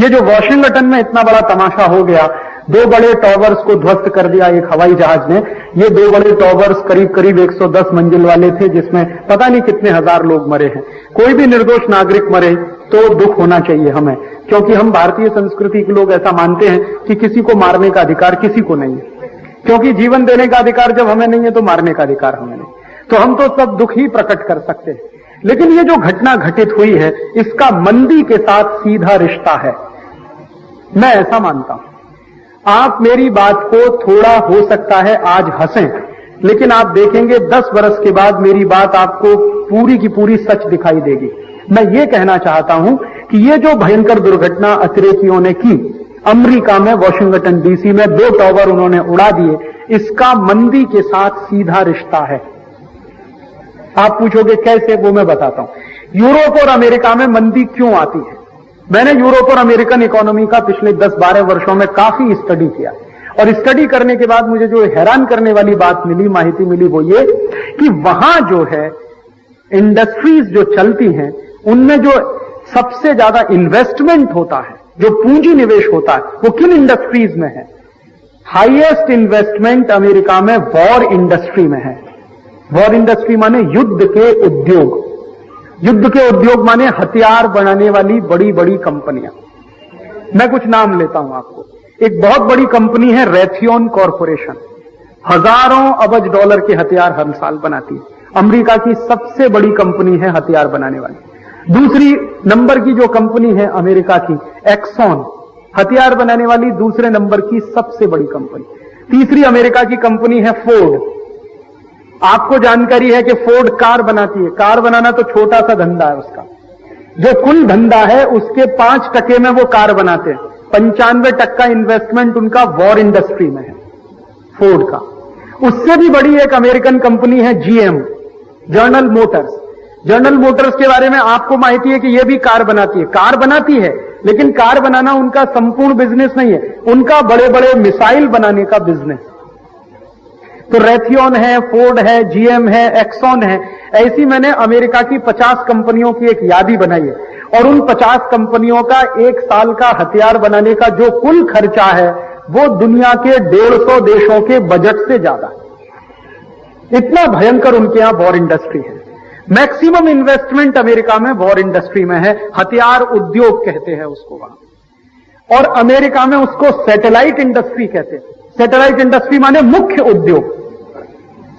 ये जो वॉशिंगटन में इतना बड़ा तमाशा हो गया, 2 बड़े टॉवर्स को ध्वस्त कर दिया एक हवाई जहाज ने। ये 2 बड़े टॉवर्स करीब करीब 110 मंजिल वाले थे, जिसमें पता नहीं कितने हजार लोग मरे हैं। कोई भी निर्दोष नागरिक मरे तो दुख होना चाहिए हमें, क्योंकि हम भारतीय संस्कृति के लोग ऐसा मानते हैं कि किसी को मारने का अधिकार किसी को नहीं है, क्योंकि जीवन देने का अधिकार जब हमें नहीं है तो मारने का अधिकार हमें नहीं, तो हम तो सब दुख ही प्रकट कर सकते हैं। लेकिन ये जो घटना घटित हुई है, इसका मंदी के साथ सीधा रिश्ता है, मैं ऐसा मानता हूं। आप मेरी बात को थोड़ा हो सकता है आज हंसें, लेकिन आप देखेंगे 10 वर्ष के बाद मेरी बात आपको पूरी की पूरी सच दिखाई देगी। मैं ये कहना चाहता हूं कि ये जो भयंकर दुर्घटना अतिरेकियों ने की अमेरिका में, वॉशिंगटन डीसी में 2 टॉवर उन्होंने उड़ा दिए, इसका मंदी के साथ सीधा रिश्ता है। आप पूछोगे कैसे, वो मैं बताता हूं। यूरोप और अमेरिका में मंदी क्यों आती है? मैंने यूरोप और अमेरिकन इकोनॉमी का पिछले 10-12 वर्षों में काफी स्टडी किया, और स्टडी करने के बाद मुझे जो हैरान करने वाली बात मिली, माहिती मिली, वो ये कि वहां जो है इंडस्ट्रीज जो चलती हैं, उनमें जो सबसे ज्यादा इन्वेस्टमेंट होता है, जो पूंजी निवेश होता है, वो किन इंडस्ट्रीज में है? हाईएस्ट इन्वेस्टमेंट अमेरिका में वॉर इंडस्ट्री में है। वॉर इंडस्ट्री माने युद्ध के उद्योग, युद्ध के उद्योग माने हथियार बनाने वाली बड़ी बड़ी कंपनियां। मैं कुछ नाम लेता हूं आपको। एक बहुत बड़ी कंपनी है रैथियन कॉरपोरेशन, हजारों अबज डॉलर के हथियार हर साल बनाती है, अमेरिका की सबसे बड़ी कंपनी है हथियार बनाने वाली। दूसरी नंबर की जो कंपनी है अमेरिका की, एक्सॉन, हथियार बनाने वाली दूसरे नंबर की सबसे बड़ी कंपनी। तीसरी अमेरिका की कंपनी है फोर्ड। आपको जानकारी है कि फोर्ड कार बनाती है। कार बनाना तो छोटा सा धंधा है उसका, जो कुल धंधा है उसके 5% में वो कार बनाते हैं। 95% इन्वेस्टमेंट उनका वॉर इंडस्ट्री में है, फोर्ड का। उससे भी बड़ी एक अमेरिकन कंपनी है GM, general Motors. General Motors के बारे में आपको माहिती है कि यह भी कार बनाती है। कार बनाती है, लेकिन कार बनाना उनका संपूर्ण बिजनेस नहीं है, उनका बड़े बड़े मिसाइल बनाने का बिजनेस। तो रैथियन है, फोर्ड है, जीएम है, एक्सॉन है। ऐसी मैंने अमेरिका की 50 कंपनियों की एक यादी बनाई है, और उन 50 कंपनियों का एक साल का हथियार बनाने का जो कुल खर्चा है वो दुनिया के 150 देशों के बजट से ज्यादा। इतना भयंकर उनके यहां वॉर इंडस्ट्री है। मैक्सिमम इन्वेस्टमेंट अमेरिका में वॉर इंडस्ट्री में है, हथियार उद्योग कहते हैं उसको वहां। और अमेरिका में उसको सैटेलाइट इंडस्ट्री कहते हैं। सैटेलाइट इंडस्ट्री माने मुख्य उद्योग।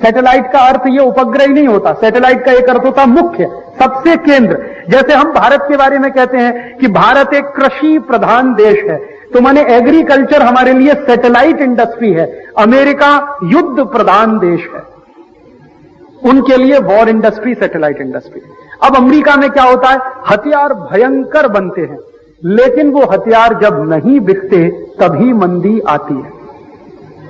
सैटेलाइट का अर्थ ये उपग्रह ही नहीं होता, सैटेलाइट का एक अर्थ होता मुख्य, सबसे केंद्र। जैसे हम भारत के बारे में कहते हैं कि भारत एक कृषि प्रधान देश है, तो माने एग्रीकल्चर हमारे लिए सैटेलाइट इंडस्ट्री है। अमेरिका युद्ध प्रधान देश है, उनके लिए वॉर इंडस्ट्री सैटेलाइट इंडस्ट्री। अब अमेरिका में क्या होता है, हथियार भयंकर बनते हैं, लेकिन वो हथियार जब नहीं बिकते तभी मंदी आती है,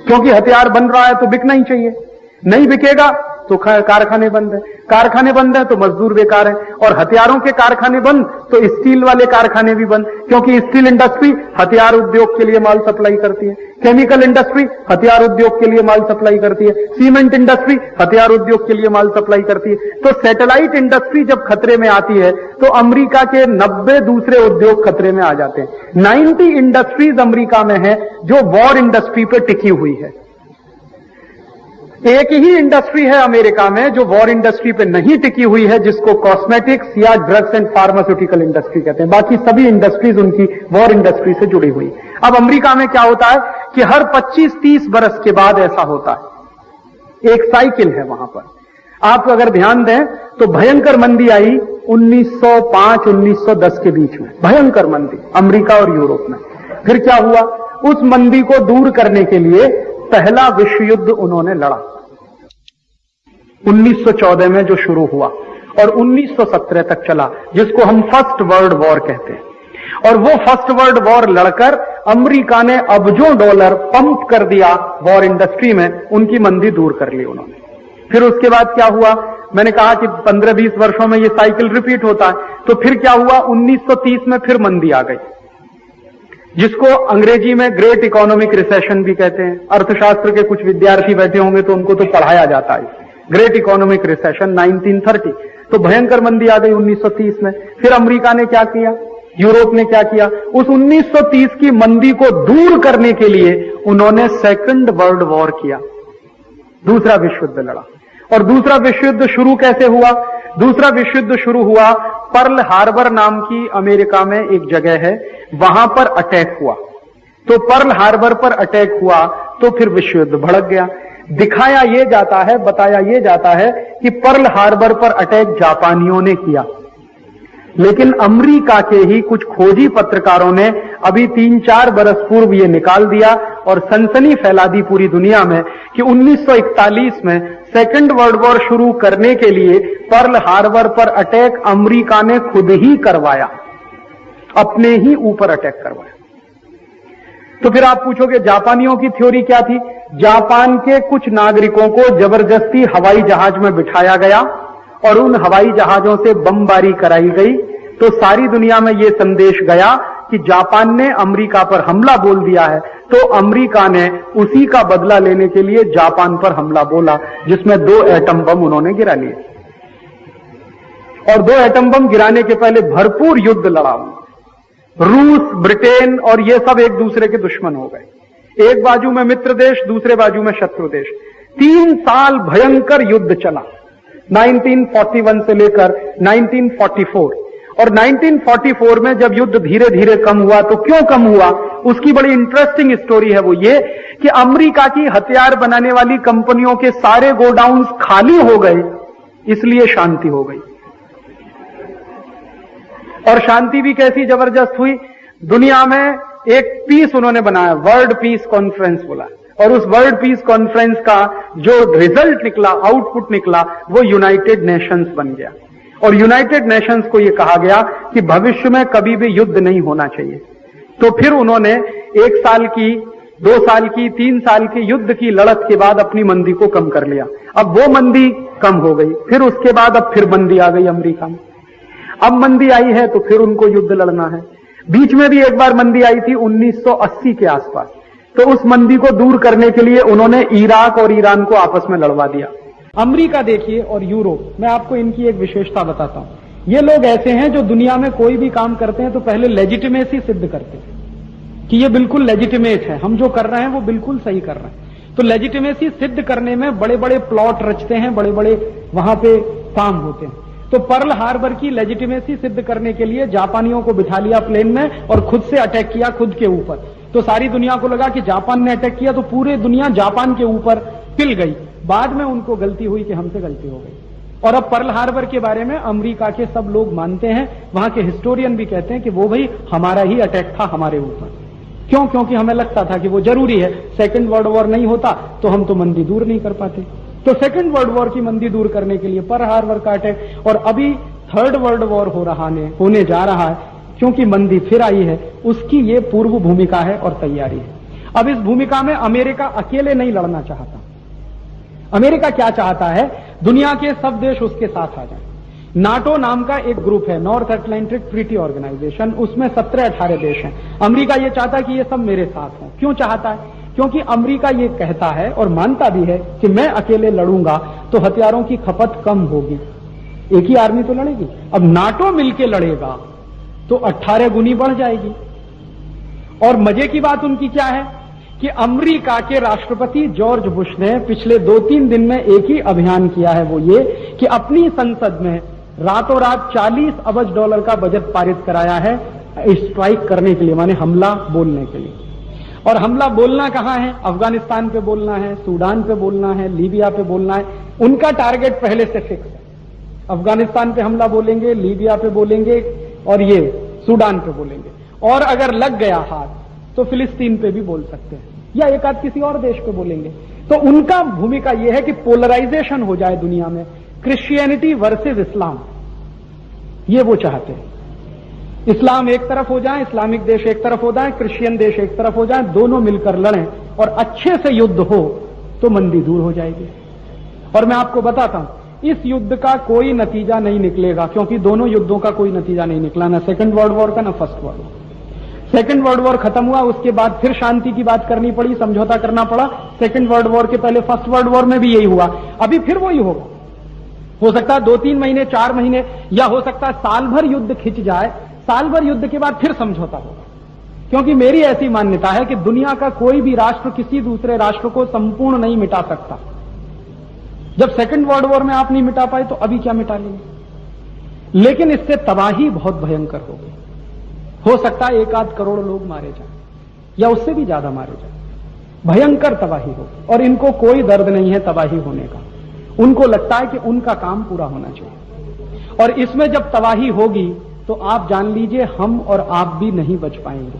क्योंकि हथियार बन रहा है तो बिकना ही चाहिए। नहीं बिकेगा तो कारखाने बंद है, कारखाने बंद है तो मजदूर बेकार है, और हथियारों के कारखाने बंद तो स्टील वाले कारखाने भी बंद, क्योंकि स्टील इंडस्ट्री हथियार उद्योग के लिए माल सप्लाई करती है, केमिकल इंडस्ट्री हथियार उद्योग के लिए माल सप्लाई करती है, सीमेंट इंडस्ट्री हथियार उद्योग के लिए माल सप्लाई करती है। तो सैटेलाइट इंडस्ट्री जब खतरे में आती है तो अमेरिका के 90 दूसरे उद्योग खतरे में आ जाते हैं। 90 इंडस्ट्रीज अमेरिका में है जो वॉर इंडस्ट्री पर टिकी हुई है। एक ही इंडस्ट्री है अमेरिका में जो वॉर इंडस्ट्री पे नहीं टिकी हुई है, जिसको कॉस्मेटिक्स या ड्रग्स एंड फार्मास्यूटिकल इंडस्ट्री कहते हैं। बाकी सभी इंडस्ट्रीज उनकी वॉर इंडस्ट्री से जुड़ी हुई। अब अमेरिका में क्या होता है कि हर 25-30 बरस के बाद ऐसा होता है, एक साइकिल है वहां पर। आप अगर ध्यान दें तो भयंकर मंदी आई 1905-1910 के बीच में, भयंकर मंदी अमेरिका और यूरोप में। फिर क्या हुआ, उस मंदी को दूर करने के लिए पहला विश्व युद्ध उन्होंने लड़ा 1914 में, जो शुरू हुआ और 1917 तक चला, जिसको हम फर्स्ट वर्ल्ड वॉर कहते हैं। और वो फर्स्ट वर्ल्ड वॉर लड़कर अमेरिका ने अबजों डॉलर पंप कर दिया वॉर इंडस्ट्री में, उनकी मंदी दूर कर ली उन्होंने। फिर उसके बाद क्या हुआ, मैंने कहा कि 15-20 वर्षों में ये साइकिल रिपीट होता है। तो फिर क्या हुआ, 1930 में फिर मंदी आ गई, जिसको अंग्रेजी में ग्रेट इकोनॉमिक रिसेशन भी कहते हैं। अर्थशास्त्र के कुछ विद्यार्थी बैठे होंगे तो उनको तो पढ़ाया जाता है ग्रेट इकोनॉमिक रिसेशन 1930। तो भयंकर मंदी आ गई 1930 में। फिर अमेरिका ने क्या किया, यूरोप ने क्या किया? उस 1930 की मंदी को दूर करने के लिए उन्होंने सेकंड वर्ल्ड वॉर किया, दूसरा विश्व युद्ध लड़ा। और दूसरा विश्व युद्ध शुरू कैसे हुआ? दूसरा विश्व युद्ध शुरू हुआ पर्ल हार्बर नाम की अमेरिका में एक जगह है, वहां पर अटैक हुआ। तो पर्ल हार्बर पर अटैक हुआ तो फिर विश्व युद्ध भड़क गया। दिखाया यह जाता है, बताया यह जाता है कि पर्ल हार्बर पर अटैक जापानियों ने किया, लेकिन अमेरिका के ही कुछ खोजी पत्रकारों ने अभी 3-4 बरस पूर्व ये निकाल दिया और सनसनी फैला दी पूरी दुनिया में कि 1941 में सेकंड वर्ल्ड वॉर शुरू करने के लिए पर्ल हार्बर पर अटैक अमेरिका ने खुद ही करवाया, अपने ही ऊपर अटैक करवाया। तो फिर आप पूछोगे जापानियों की थ्योरी क्या थी? जापान के कुछ नागरिकों को जबरदस्ती हवाई जहाज में बिठाया गया और उन हवाई जहाजों से बमबारी कराई गई। तो सारी दुनिया में यह संदेश गया कि जापान ने अमेरिका पर हमला बोल दिया है, तो अमेरिका ने उसी का बदला लेने के लिए जापान पर हमला बोला, जिसमें 2 एटम बम उन्होंने गिरा लिए। और 2 एटम बम गिराने के पहले भरपूर युद्ध लड़ा। रूस, ब्रिटेन और ये सब एक दूसरे के दुश्मन हो गए। एक बाजू में मित्र देश, दूसरे बाजू में शत्रु देश। 3 साल भयंकर युद्ध चला, 1941 से लेकर 1944। और 1944 में जब युद्ध धीरे धीरे कम हुआ, तो क्यों कम हुआ? उसकी बड़ी इंटरेस्टिंग स्टोरी है। वो ये कि अमेरिका की हथियार बनाने वाली कंपनियों के सारे गोडाउन्स खाली हो गए, इसलिए शांति हो गई। और शांति भी कैसी जबरदस्त हुई? दुनिया में एक पीस उन्होंने बनाया, वर्ल्ड पीस कॉन्फ्रेंस बोला, और उस वर्ल्ड पीस कॉन्फ्रेंस का जो रिजल्ट निकला, आउटपुट निकला, वो यूनाइटेड नेशंस बन गया। और यूनाइटेड नेशंस को यह कहा गया कि भविष्य में कभी भी युद्ध नहीं होना चाहिए। तो फिर उन्होंने 1 साल की, 2 साल की, 3 साल की युद्ध की लड़त के बाद अपनी मंदी को कम कर लिया। अब वो मंदी कम हो गई, फिर उसके बाद अब फिर मंदी आ गई अमेरिका में। अब मंदी आई है तो फिर उनको युद्ध लड़ना है। बीच में भी एक बार मंदी आई थी 1980 के आसपास, तो उस मंदी को दूर करने के लिए उन्होंने इराक और ईरान को आपस में लड़वा दिया। अमेरिका देखिए और यूरोप, मैं आपको इनकी एक विशेषता बताता हूं। ये लोग ऐसे हैं जो दुनिया में कोई भी काम करते हैं तो पहले लेजिटिमेसी सिद्ध करते हैं कि ये बिल्कुल लेजिटिमेट है, हम जो कर रहे हैं वो बिल्कुल सही कर रहे हैं। तो लेजिटिमेसी सिद्ध करने में बड़े बड़े प्लॉट रचते हैं, बड़े बड़े वहां पे काम होते हैं। तो पर्ल हार्बर की लेजिटिमेसी सिद्ध करने के लिए जापानियों को बिठा लिया प्लेन में और खुद से अटैक किया खुद के ऊपर। तो सारी दुनिया को लगा कि जापान ने अटैक किया, तो पूरी दुनिया जापान के ऊपर पिल गई। बाद में उनको गलती हुई कि हमसे गलती हो गई। और अब पर्ल हार्बर के बारे में अमेरिका के सब लोग मानते हैं, वहां के हिस्टोरियन भी कहते हैं कि वो भाई हमारा ही अटैक था हमारे ऊपर। क्यों? क्योंकि हमें लगता था कि वो जरूरी है, सेकंड वर्ल्ड वॉर नहीं होता तो हम तो मंदी दूर नहीं कर पाते। तो सेकंड वर्ल्ड वॉर की मंदी दूर करने के लिए पर्ल हार्बर का अटैक, और अभी थर्ड वर्ल्ड वॉर होने जा रहा है क्योंकि मंदी फिर आई है, उसकी ये पूर्व भूमिका है और तैयारी है। अब इस भूमिका में अमेरिका अकेले नहीं लड़ना चाहता। अमेरिका क्या चाहता है? दुनिया के सब देश उसके साथ आ जाएं। नाटो नाम का एक ग्रुप है, नॉर्थ अटलांटिक ट्रीटी ऑर्गेनाइजेशन, उसमें 17-18 देश हैं। अमेरिका ये चाहता है कि ये सब मेरे साथ हों। क्यों चाहता है? क्योंकि अमेरिका ये कहता है और मानता भी है कि मैं अकेले लड़ूंगा तो हथियारों की खपत कम होगी, एक ही आर्मी तो लड़ेगी। अब नाटो मिलकर लड़ेगा तो 18 गुनी बढ़ जाएगी। और मजे की बात उनकी क्या है कि अमेरिका के राष्ट्रपति जॉर्ज बुश ने पिछले 2-3 दिन में एक ही अभियान किया है, वो ये कि अपनी संसद में रातों रात $40 अरब का बजट पारित कराया है स्ट्राइक करने के लिए, माने हमला बोलने के लिए। और हमला बोलना कहां है? अफगानिस्तान पे बोलना है, सूडान पे बोलना है, लीबिया पे बोलना है। उनका टारगेट पहले से फिक्स है। अफगानिस्तान पे हमला बोलेंगे, लीबिया पे बोलेंगे और ये सूडान पे बोलेंगे। और अगर लग गया हाथ तो फिलिस्तीन पे भी बोल सकते हैं या एक आध किसी और देश पे बोलेंगे। तो उनका भूमिका यह है कि पोलराइजेशन हो जाए दुनिया में, क्रिश्चियनिटी वर्सेस इस्लाम, ये वो चाहते हैं। इस्लाम एक तरफ हो जाए, इस्लामिक देश एक तरफ हो जाए, क्रिश्चियन देश एक तरफ हो जाए, दोनों मिलकर लड़ें और अच्छे से युद्ध हो तो मंदी दूर हो जाएगी। और मैं आपको बताता हूं, इस युद्ध का कोई नतीजा नहीं निकलेगा, क्योंकि दोनों युद्धों का कोई नतीजा नहीं निकला, ना सेकंड वर्ल्ड वॉर का ना first world war. Second world war खत्म हुआ, उसके बाद फिर शांति की बात करनी पड़ी, समझौता करना पड़ा। सेकंड वर्ल्ड वॉर के पहले फर्स्ट वर्ल्ड वॉर में भी यही हुआ, अभी फिर वही होगा। हो सकता है 2-3 महीने, 4 महीने, या हो सकता है साल भर युद्ध खिंच जाए, साल भर युद्ध के बाद फिर समझौता होगा, क्योंकि मेरी ऐसी मान्यता है कि दुनिया का कोई भी राष्ट्र किसी दूसरे राष्ट्र को संपूर्ण नहीं मिटा सकता। जब सेकंड वर्ल्ड वॉर में आप नहीं मिटा पाए तो अभी क्या मिटा लेंगे। लेकिन इससे तबाही बहुत भयंकर होगी। हो सकता है 1-8 करोड़ लोग मारे जाएं या उससे भी ज्यादा मारे जाएं। भयंकर तबाही होगी और इनको कोई दर्द नहीं है तबाही होने का। उनको लगता है कि उनका काम पूरा होना चाहिए। और इसमें जब तबाही होगी तो आप जान लीजिए हम और आप भी नहीं बच पाएंगे।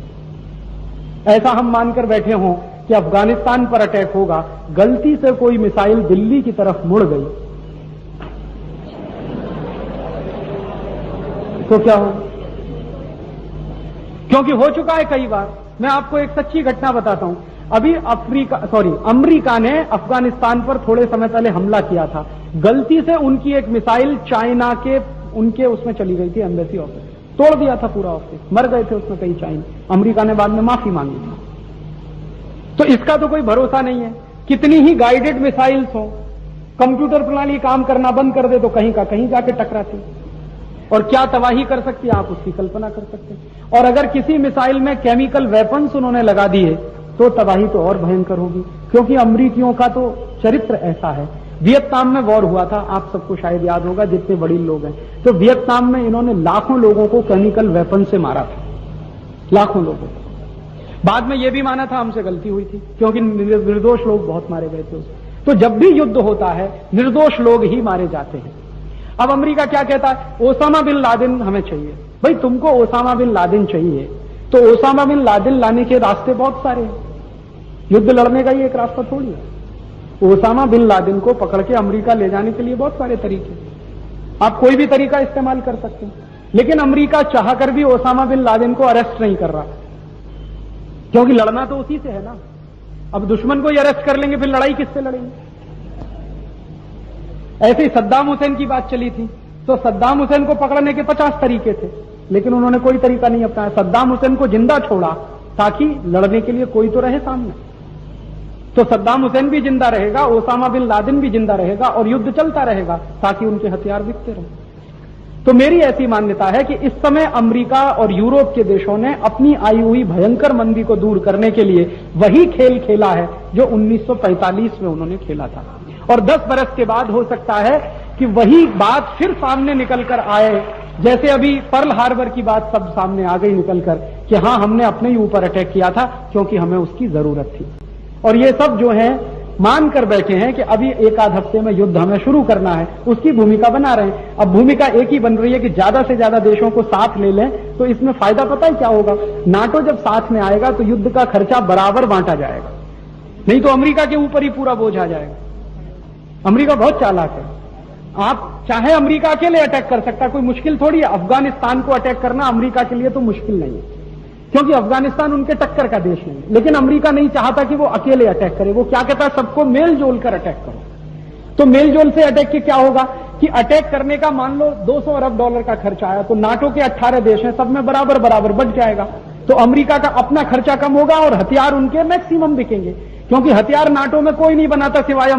ऐसा हम मानकर बैठे हों कि अफगानिस्तान पर अटैक होगा, गलती से कोई मिसाइल दिल्ली की तरफ मुड़ गई तो क्या होगा? क्योंकि हो चुका है कई बार। मैं आपको एक सच्ची घटना बताता हूं। अभी अमेरिका ने अफगानिस्तान पर थोड़े समय पहले हमला किया था। गलती से उनकी एक मिसाइल चाइना के उनके उसमें चली गई थी, एम्बेसी ऑफिस तोड़ दिया था पूरा ऑफिस, मर गए थे उसमें कई चाइना। अमेरिका ने बाद में माफी मांगी थी। तो इसका तो कोई भरोसा नहीं है। कितनी ही गाइडेड मिसाइल्स हो, कंप्यूटर प्रणाली काम करना बंद कर दे तो कहीं का कहीं जाके टकराती और क्या तबाही कर सकती है आप उसकी कल्पना कर सकते हैं। और अगर किसी मिसाइल में केमिकल वेपन्स उन्होंने लगा दिए तो तबाही तो और भयंकर होगी, क्योंकि अमरीकियों का तो चरित्र ऐसा है। वियतनाम में वॉर हुआ था, आप सबको शायद याद होगा जितने बड़े लोग हैं। तो वियतनाम में इन्होंने लाखों लोगों को केमिकल वेपन से मारा था, लाखों लोगों को। बाद में यह भी माना था हमसे गलती हुई थी, क्योंकि निर्दोष लोग बहुत मारे गए थे उसमें। तो जब भी युद्ध होता है निर्दोष लोग ही मारे जाते हैं। अब अमेरिका क्या कहता है, ओसामा बिन लादेन हमें चाहिए। भाई तुमको ओसामा बिन लादेन चाहिए तो ओसामा बिन लादेन लाने के रास्ते बहुत सारे हैं। युद्ध लड़ने का ही एक रास्ता थोड़ी है। ओसामा बिन लादेन को पकड़ के अमेरिका ले जाने के लिए बहुत सारे तरीके, आप कोई भी तरीका इस्तेमाल कर सकते हैं। लेकिन अमेरिका चाहकर भी ओसामा बिन लादेन को अरेस्ट नहीं कर रहा, क्योंकि लड़ना तो उसी से है ना। अब दुश्मन को ही अरेस्ट कर लेंगे फिर लड़ाई किससे लड़ेंगे। ऐसे ही सद्दाम हुसैन की बात चली थी, तो सद्दाम हुसैन को पकड़ने के 50 तरीके थे, लेकिन उन्होंने कोई तरीका नहीं अपनाया। सद्दाम हुसैन को जिंदा छोड़ा ताकि लड़ने के लिए कोई तो रहे सामने। तो सद्दाम हुसैन भी जिंदा रहेगा, ओसामा बिन लादेन भी जिंदा रहेगा और युद्ध चलता रहेगा ताकि उनके हथियार बिकते रहे। तो मेरी ऐसी मान्यता है कि इस समय अमेरिका और यूरोप के देशों ने अपनी आई हुई भयंकर मंदी को दूर करने के लिए वही खेल खेला है जो 1945 में उन्होंने खेला था। और 10 बरस के बाद हो सकता है कि वही बात फिर सामने निकल कर आए, जैसे अभी पर्ल हार्बर की बात सब सामने आ गई निकलकर कि हां हमने अपने ही ऊपर अटैक किया था क्योंकि हमें उसकी जरूरत थी। और ये सब जो है मान कर बैठे हैं कि अभी 1-8 हफ्ते में युद्ध हमें शुरू करना है, उसकी भूमिका बना रहे हैं। अब भूमिका एक ही बन रही है कि ज्यादा से ज्यादा देशों को साथ ले लें, तो इसमें फायदा पता है क्या होगा। नाटो जब साथ में आएगा तो युद्ध का खर्चा बराबर बांटा जाएगा, नहीं तो अमेरिका के ऊपर ही पूरा बोझ आ जाएगा। अमेरिका बहुत चालाक है। आप चाहे अमेरिका अकेले अटैक कर सकता, कोई मुश्किल थोड़ी है। अफगानिस्तान को अटैक करना अमेरिका के लिए तो मुश्किल नहीं है, क्योंकि अफगानिस्तान उनके टक्कर का देश नहीं है। लेकिन अमेरिका नहीं चाहता कि वो अकेले अटैक करे, वो क्या कहता है सबको मेल जोल कर अटैक करो। तो मेल जोल से अटैक के क्या होगा कि अटैक करने का मान लो $200 अरब का खर्चा आया, तो नाटो के 18 देश हैं, सब में बराबर बराबर बच जाएगा। तो अमेरिका का अपना खर्चा कम होगा और हथियार उनके मैक्सिमम बिकेंगे, क्योंकि हथियार नाटो में कोई नहीं बनाता सिवाय